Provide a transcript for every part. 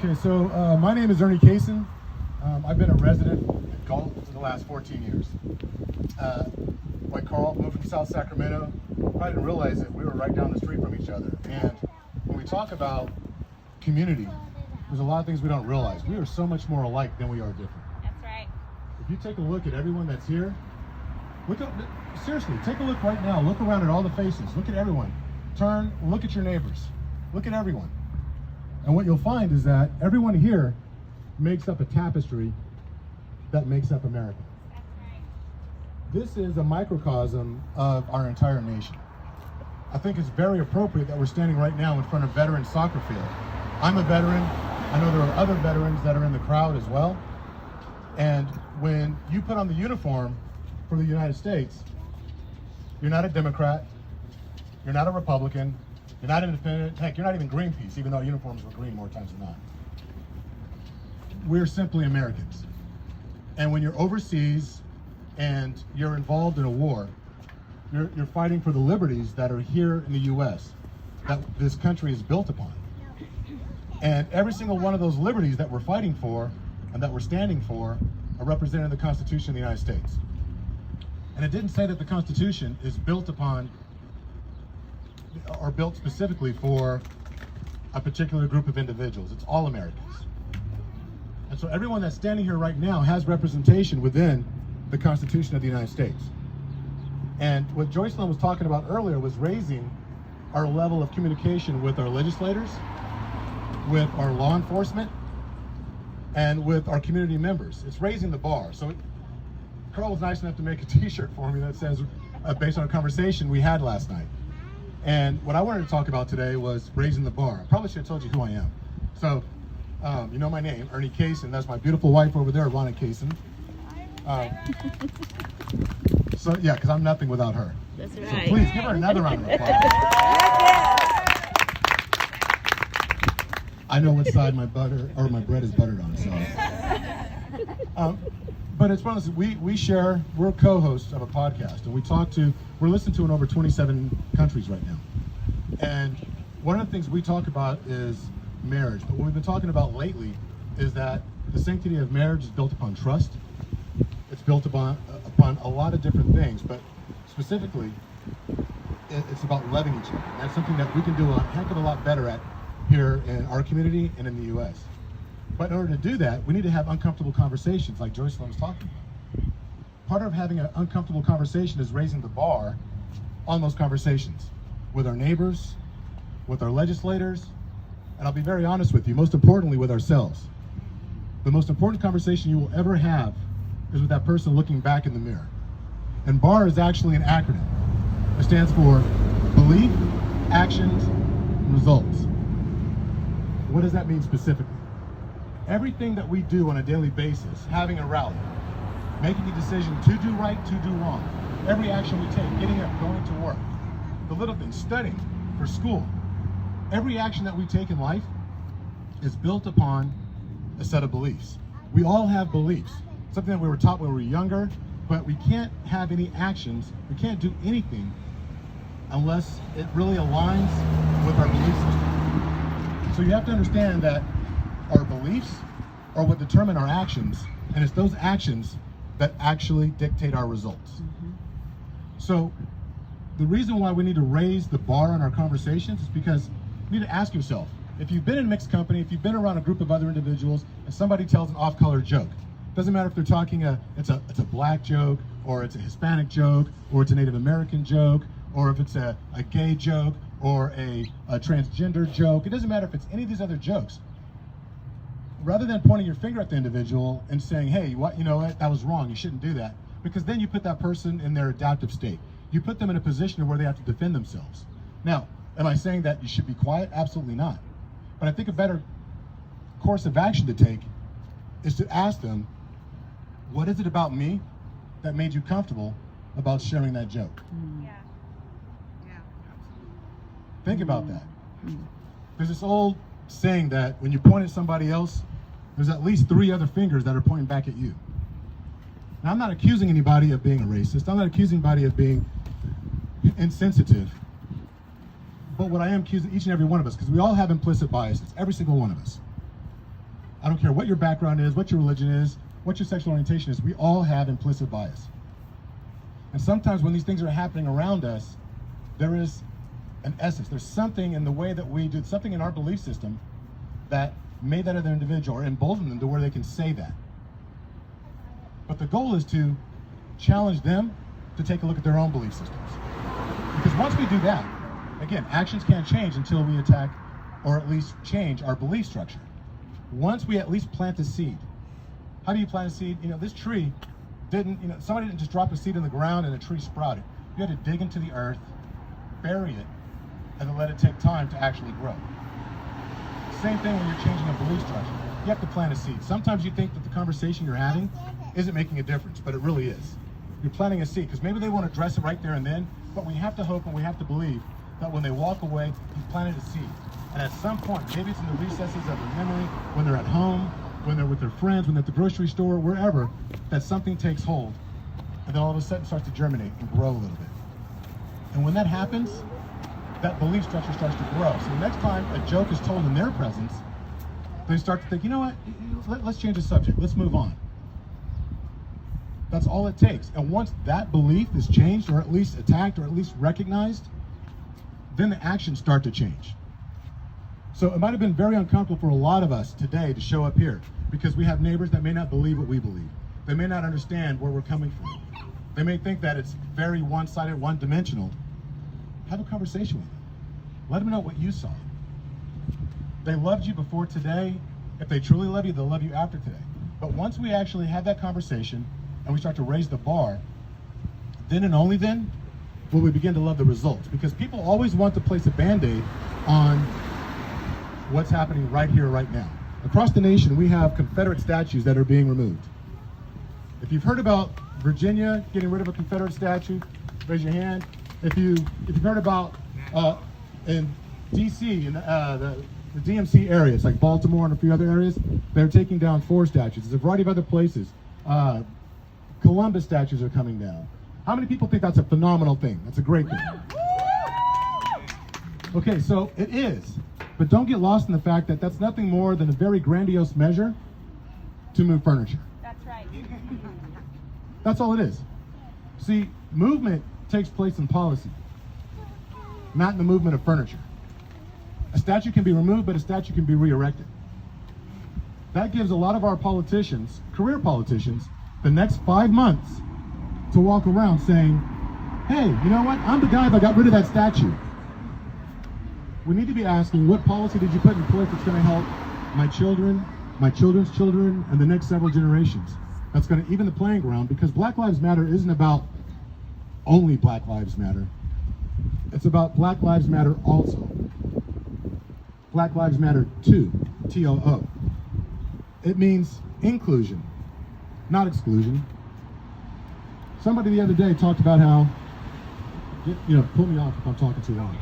Okay, so my name is Ernie Kaysen. I've been a resident at Galt for the last 14 years. Like Carl, moved from South Sacramento. I didn't realize that we were right down the street from each other. And when we talk about community, there's a lot of things we don't realize. We are so much more alike than we are different. That's right. If you take a look at everyone that's here, seriously, take a look right now. Look around at all the faces. Look at everyone. Turn, look at your neighbors. Look at everyone. And what you'll find is that everyone here makes up a tapestry that makes up America. That's right. This is a microcosm of our entire nation. I think it's very appropriate that we're standing right now in front of Veterans Soccer Field. I'm a veteran. I know there are other veterans that are in the crowd as well. And when you put on the uniform for the United States, you're not a Democrat, you're not a Republican, you're not independent, heck, you're not even Greenpeace, even though our uniforms were green more times than not. We're simply Americans. And when you're overseas and you're involved in a war, you're fighting for the liberties that are here in the US, that this country is built upon. And every single one of those liberties that we're fighting for and that we're standing for are represented in the Constitution of the United States. And it didn't say that the Constitution is built upon or built specifically for a particular group of individuals. It's all Americans. And so everyone that's standing here right now has representation within the Constitution of the United States. And what Joycelyn was talking about earlier was raising our level of communication with our legislators, with our law enforcement, and with our community members. It's raising the bar. So Carl was nice enough to make a t-shirt for me that says, based on a conversation we had last night. And what I wanted to talk about today was raising the bar. I probably should have told you who I am. So, you know my name, Ernie Kaysen. That's my beautiful wife over there, Ronna Kaysen. So yeah, because I'm nothing without her. That's right. So please give her another round of applause. I know what side my bread is buttered on. So, but it's one of those, we're co-hosts of a podcast, and we're listened to in over 27 countries right now. And one of the things we talk about is marriage. But what we've been talking about lately is that the sanctity of marriage is built upon trust. It's built upon a lot of different things, but specifically, it's about loving each other. And that's something that we can do a heck of a lot better at here in our community and in the U.S. But in order to do that, we need to have uncomfortable conversations like Joycelyn was talking about. Part of having an uncomfortable conversation is raising the bar on those conversations with our neighbors, with our legislators, and I'll be very honest with you, most importantly with ourselves. The most important conversation you will ever have is with that person looking back in the mirror. And B.A.R is actually an acronym. It stands for Belief, Actions, and Results. What does that mean specifically? Everything that we do on a daily basis, having a rally, making a decision to do right, to do wrong, every action we take, getting up, going to work, the little things, studying for school, every action that we take in life is built upon a set of beliefs. We all have beliefs, something that we were taught when we were younger, but we can't have any actions, we can't do anything unless it really aligns with our belief system. So you have to understand that our beliefs are what determine our actions, and it's those actions that actually dictate our results. Mm-hmm. So the reason why we need to raise the bar on our conversations is because you need to ask yourself, if you've been in mixed company, if you've been around a group of other individuals and somebody tells an off-color joke, doesn't matter if they're talking it's a black joke, or it's a Hispanic joke, or it's a Native American joke, or if it's a gay joke, or a transgender joke, it doesn't matter if it's any of these other jokes. Rather than pointing your finger at the individual and saying, hey, you know what, that was wrong, you shouldn't do that, because then you put that person in their adaptive state. You put them in a position where they have to defend themselves. Now, am I saying that you should be quiet? Absolutely not. But I think a better course of action to take is to ask them, what is it about me that made you comfortable about sharing that joke? Yeah. Yeah. Think about that. There's this old saying that when you point at somebody else, there's at least 3 other fingers that are pointing back at you. Now, I'm not accusing anybody of being a racist. I'm not accusing anybody of being insensitive. But what I am accusing each and every one of us, because we all have implicit biases, every single one of us. I don't care what your background is, what your religion is, what your sexual orientation is, we all have implicit bias. And sometimes when these things are happening around us, there is an essence, there's something in the way that we do, something in our belief system that made that other individual or embolden them to where they can say that. But the goal is to challenge them to take a look at their own belief systems. Because once we do that, again, actions can't change until we attack or at least change our belief structure. Once we at least plant a seed. How do you plant a seed? This tree didn't, somebody didn't just drop a seed in the ground and a tree sprouted. You had to dig into the earth, bury it, and then let it take time to actually grow. Same thing when you're changing a belief structure. You have to plant a seed. Sometimes you think that the conversation you're having isn't making a difference, but it really is. You're planting a seed, because maybe they won't address it right there and then, but we have to hope and we have to believe that when they walk away, you've planted a seed. And at some point, maybe it's in the recesses of their memory, when they're at home, when they're with their friends, when they're at the grocery store, wherever, that something takes hold, and then all of a sudden starts to germinate and grow a little bit. And when that happens, that belief structure starts to grow. So the next time a joke is told in their presence, they start to think, you know what, let's change the subject, let's move on. That's all it takes. And once that belief is changed, or at least attacked, or at least recognized, then the actions start to change. So it might have been very uncomfortable for a lot of us today to show up here, because we have neighbors that may not believe what we believe. They may not understand where we're coming from. They may think that it's very one-sided, one-dimensional. Have a conversation with them. Let them know what you saw. They loved you before today. If they truly love you, they'll love you after today. But once we actually have that conversation and we start to raise the bar, then and only then will we begin to love the results. Because people always want to place a Band-Aid on what's happening right here, right now. Across the nation, we have Confederate statues that are being removed. If you've heard about Virginia getting rid of a Confederate statue, raise your hand. If you've heard about in DC, in the DMC areas, like Baltimore and a few other areas, they're taking down 4 statues. There's a variety of other places. Columbus statues are coming down. How many people think that's a phenomenal thing? That's a great thing. Okay, so it is. But don't get lost in the fact that that's nothing more than a very grandiose measure to move furniture. That's right. That's all it is. See, movement takes place in policy, not in the movement of furniture. A statue can be removed, but a statue can be re-erected. That gives a lot of our politicians, career politicians, the next 5 months to walk around saying, hey, you know what? I'm the guy that got rid of that statue. We need to be asking, what policy did you put in place that's going to help my children, my children's children, and the next several generations? That's going to even the playing ground, because Black Lives Matter isn't about only Black Lives Matter. It's about Black Lives Matter also. Black Lives Matter too, T-O-O. It means inclusion, not exclusion. Somebody the other day talked about how, pull me off if I'm talking too long.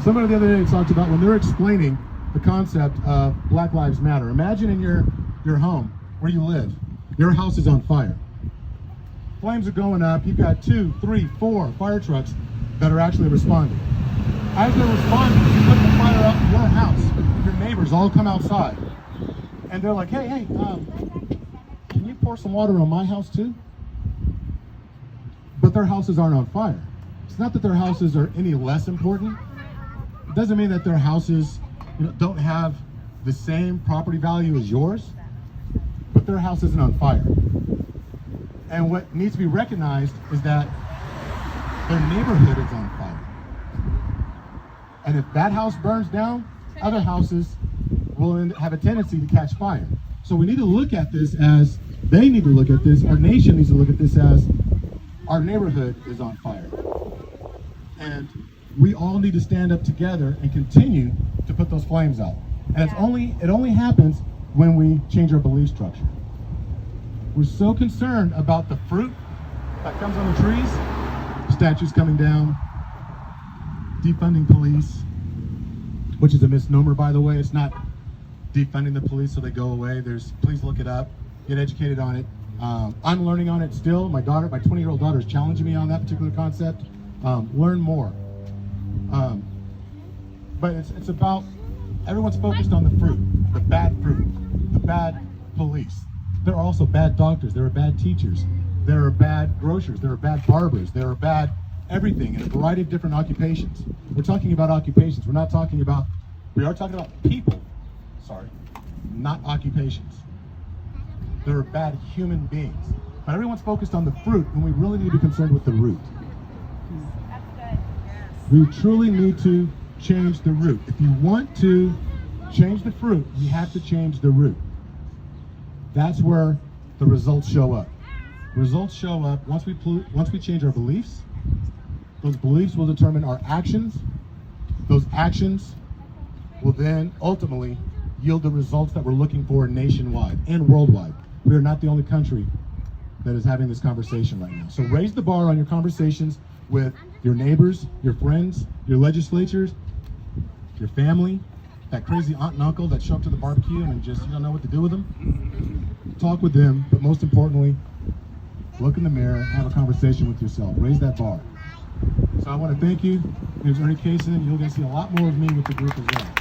Somebody the other day talked about when they're explaining the concept of Black Lives Matter. Imagine in your home, where you live, your house is on fire. Flames are going up, you've got 2, 3, 4 fire trucks that are actually responding. As they're responding, you put the fire up in your house, your neighbors all come outside. And they're like, hey, can you pour some water on my house too? But their houses aren't on fire. It's not that their houses are any less important. It doesn't mean that their houses don't have the same property value as yours, but their house isn't on fire. And what needs to be recognized is that their neighborhood is on fire. And if that house burns down, other houses will have a tendency to catch fire. So we need to look at this as, they need to look at this, our nation needs to look at this as, our neighborhood is on fire. And we all need to stand up together and continue to put those flames out. And it only happens when we change our belief structure. We're so concerned about the fruit that comes on the trees, statues coming down, defunding police, which is a misnomer, by the way. It's not defunding the police so they go away. Please look it up, get educated on it. I'm learning on it still. My 20-year-old daughter is challenging me on that particular concept. Learn more. But it's about, everyone's focused on the fruit, the bad fruit, bad police. There are also bad doctors. There are bad teachers. There are bad grocers. There are bad barbers. There are bad everything in a variety of different occupations. We're talking about occupations. We are talking about people, not occupations. There are bad human beings. But everyone's focused on the fruit, and we really need to be concerned with the root. That's good. Yes. We truly need to change the root. If you want to change the fruit, you have to change the root. That's where the results show up. Results show up once we change our beliefs. Those beliefs will determine our actions. Those actions will then ultimately yield the results that we're looking for nationwide and worldwide. We are not the only country that is having this conversation right now. So raise the bar on your conversations with your neighbors, your friends, your legislatures, your family, that crazy aunt and uncle that show up to the barbecue and just you don't know what to do with them. Talk with them, but most importantly, look in the mirror, have a conversation with yourself. Raise that bar. So I want to thank you. There's Ernie Kaysen. You're going to see a lot more of me with the group as well.